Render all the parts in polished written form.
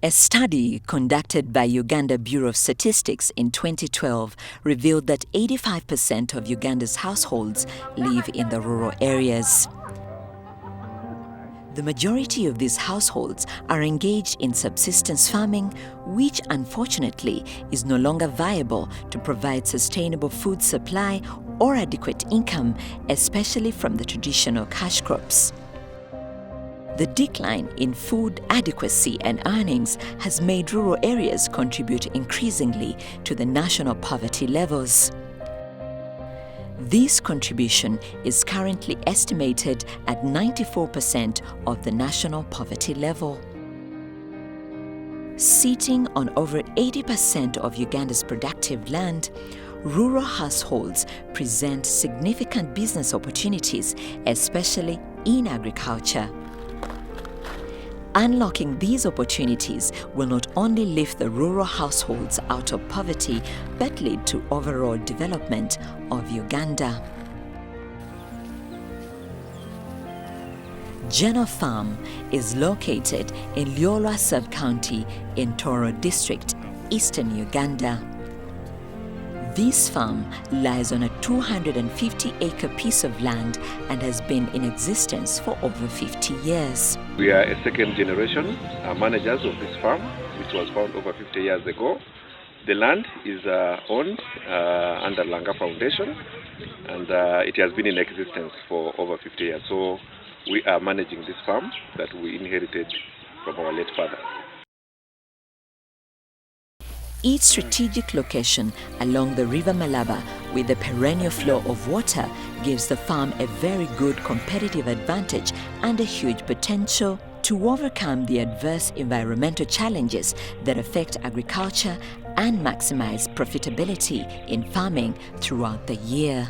A study conducted by Uganda Bureau of Statistics in 2012 revealed that 85% of Uganda's households live in the rural areas. The majority of these households are engaged in subsistence farming, which unfortunately is no longer viable to provide sustainable food supply or adequate income, especially from the traditional cash crops. The decline in food adequacy and earnings has made rural areas contribute increasingly to the national poverty levels. This contribution is currently estimated at 94% of the national poverty level. Sitting on over 80% of Uganda's productive land, rural households present significant business opportunities, especially in agriculture. Unlocking these opportunities will not only lift the rural households out of poverty, but lead to overall development of Uganda. Geno Farm is located in Lyolwa sub-county in Tororo district, eastern Uganda. This farm lies on a 250-acre piece of land and has been in existence for over 50 years. We are a second generation managers of this farm, which was founded over 50 years ago. The land is owned under Langa Foundation, and it has been in existence for over 50 years. So we are managing this farm that we inherited from our late father. Its strategic location along the River Malaba with a perennial flow of water gives the farm a very good competitive advantage and a huge potential to overcome the adverse environmental challenges that affect agriculture and maximize profitability in farming throughout the year.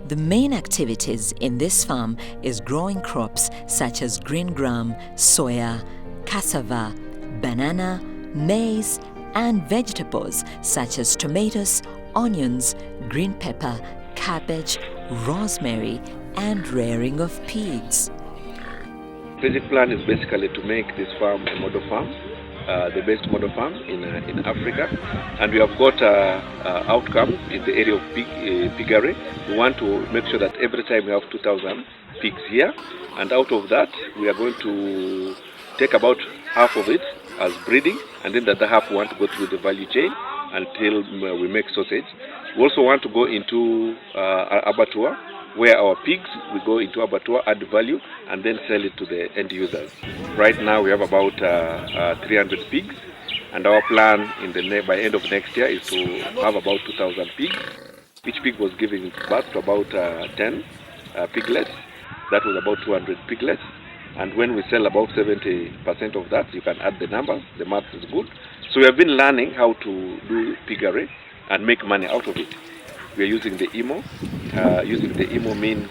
The main activities in this farm is growing crops such as green gram, soya, cassava, banana, maize, and vegetables such as tomatoes, onions, green pepper, cabbage, rosemary, and rearing of pigs. The strategic plan is basically to make this farm a model farm, the best model farm in Africa, and we have got outcomes in the area of piggery. We want to make sure that every time we have 2,000 pigs here, and out of that we are going to take about half of it as breeding, and then the other half we want to go through the value chain until we make sausage. We also want to go into abattoir, where our pigs, we go into abattoir, add value, and then sell it to the end users. Right now we have about 300 pigs, and our plan by end of next year is to have about 2,000 pigs. Each pig was giving birth to about 10 piglets. That was about 200 piglets. And when we sell about 70% of that, you can add the numbers, the math is good. So we have been learning how to do piggery and make money out of it. We are using the IMO. Using the IMO means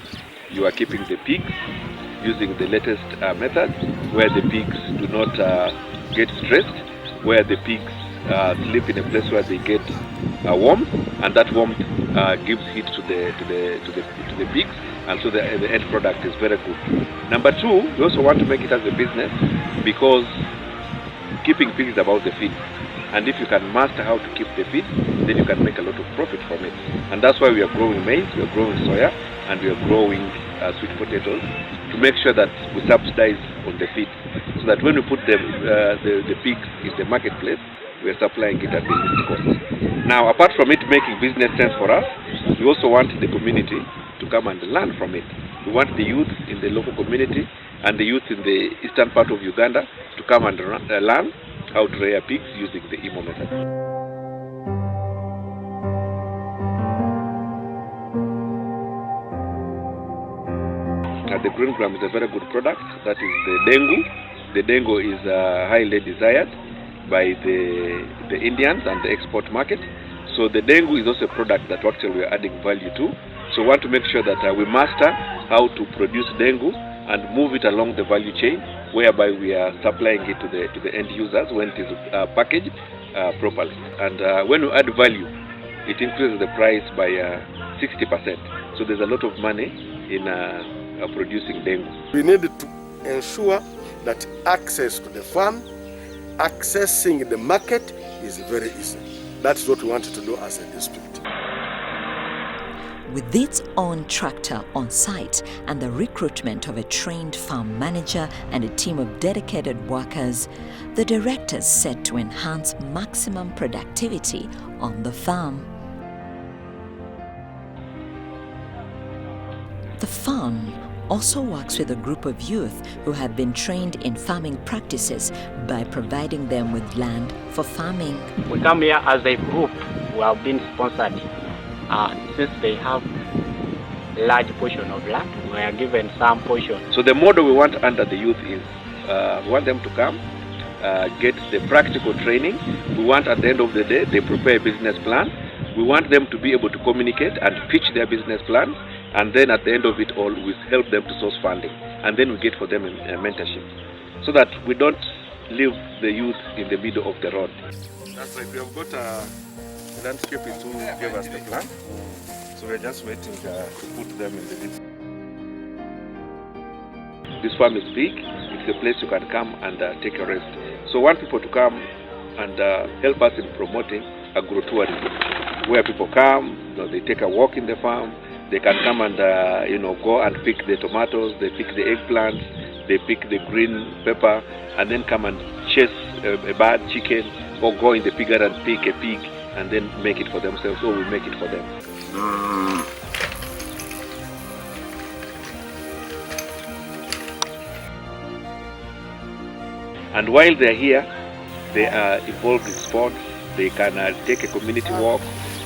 you are keeping the pigs using the latest methods, where the pigs do not get stressed, where the pigs sleep in a place where they get warmth, and that warmth gives heat to the pigs, and so the end product is very good. Number two, we also want to make it as a business, because keeping pigs is about the feed. And if you can master how to keep the feed, then you can make a lot of profit from it. And that's why we are growing maize, we are growing soya, and we are growing sweet potatoes, to make sure that we subsidize on the feed, so that when we put the pigs in the marketplace, we are supplying it at the cost. Now, apart from it making business sense for us, we also want the community to come and learn from it. We want the youth in the local community and the youth in the eastern part of Uganda to come and learn how to rear pigs using the IMO method. The green gram is a very good product. That is the dengu. The dengu is highly desired by the Indians and the export market. So the dengu is also a product that actually we are adding value to. So we want to make sure that we master how to produce dengu and move it along the value chain, whereby we are supplying it to the end users when it is packaged properly. And when we add value, it increases the price by 60%. So there's a lot of money in producing dengu. We need to ensure that access to the farm, accessing the market is very easy. That's what we wanted to do as a district. With its own tractor on site and the recruitment of a trained farm manager and a team of dedicated workers, the directors set to enhance maximum productivity on the farm. The farm also works with a group of youth who have been trained in farming practices by providing them with land for farming. We come here as a group who have been sponsored. Since they have a large portion of land, we are given some portion. So the model we want under the youth is, we want them to come, get the practical training. We want at the end of the day, they prepare a business plan. We want them to be able to communicate and pitch their business plan. And then at the end of it all, we help them to source funding. And then we get for them a mentorship. So that we don't leave the youth in the middle of the road. That's right. We have got a landscapist who gave us the plan. So we're just waiting to put them in the list. This farm is big. It's a place you can come and take a rest. So we want people to come and help us in promoting agrotourism, where people come, they take a walk in the farm. They can come and go and pick the tomatoes, they pick the eggplants, they pick the green pepper, and then come and chase a bad chicken, or go in the piggery and pick a pig, and then make it for themselves, or we make it for them. And while they're here, they are involved in sports. They can take a community walk.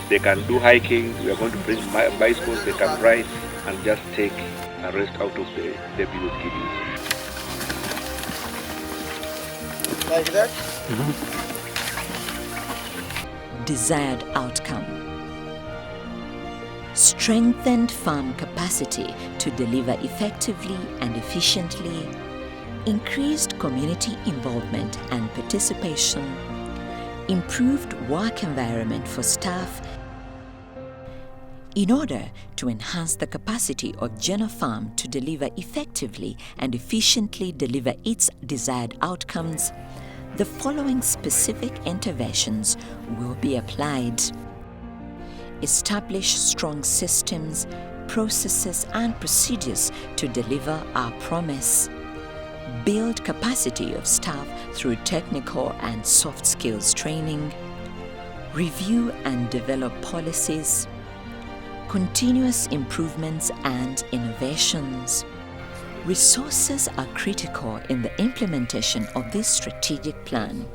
They can do hiking. We are going to bring bicycles. They can ride and just take a rest out of the youth kiddies. Like that? Desired outcome. Strengthened farm capacity to deliver effectively and efficiently. Increased community involvement and participation. Improved work environment for staff in order to enhance the capacity of Geno Farm to deliver effectively and efficiently deliver its desired outcomes, the following specific interventions will be applied. Establish strong systems, processes and procedures to deliver our promise. Build capacity of staff through technical and soft skills training. Review and develop policies. Continuous improvements and innovations. Resources are critical in the implementation of this strategic plan.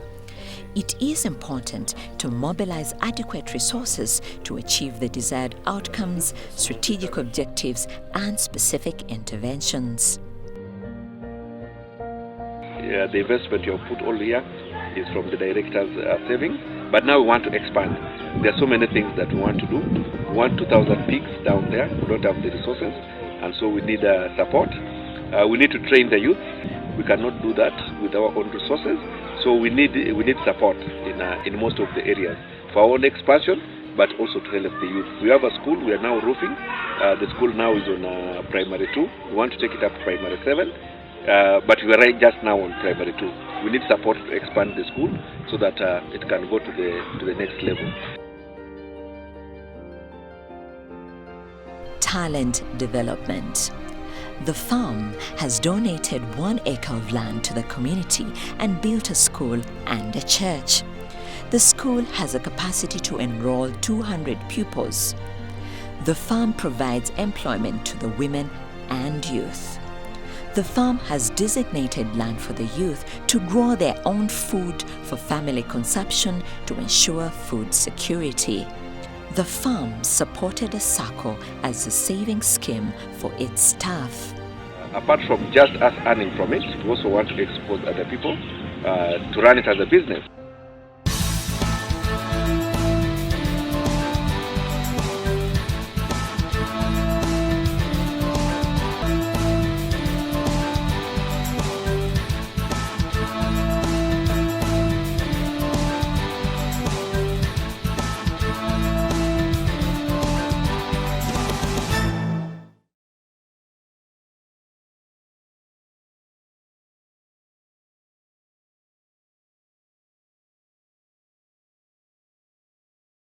It is important to mobilize adequate resources to achieve the desired outcomes, strategic objectives, and specific interventions. The investment you have put all here is from the director's savings, but now we want to expand. There are so many things that we want to do. We want 2,000 pigs down there. We don't have the resources, and so we need support. We need to train the youth. We cannot do that with our own resources, so we need support in most of the areas for our own expansion, but also to help the youth. We have a school. We are now roofing. The school now is on primary 2. We want to take it up to primary 7. But we are right just now on primary 2. We need support to expand the school so that it can go to the next level. Talent development. The farm has donated 1 acre of land to the community and built a school and a church. The school has a capacity to enroll 200 pupils. The farm provides employment to the women and youth. The farm has designated land for the youth to grow their own food for family consumption to ensure food security. The farm supported a SACCO as a saving scheme for its staff. Apart from just us earning from it, we also want to expose other people to run it as a business.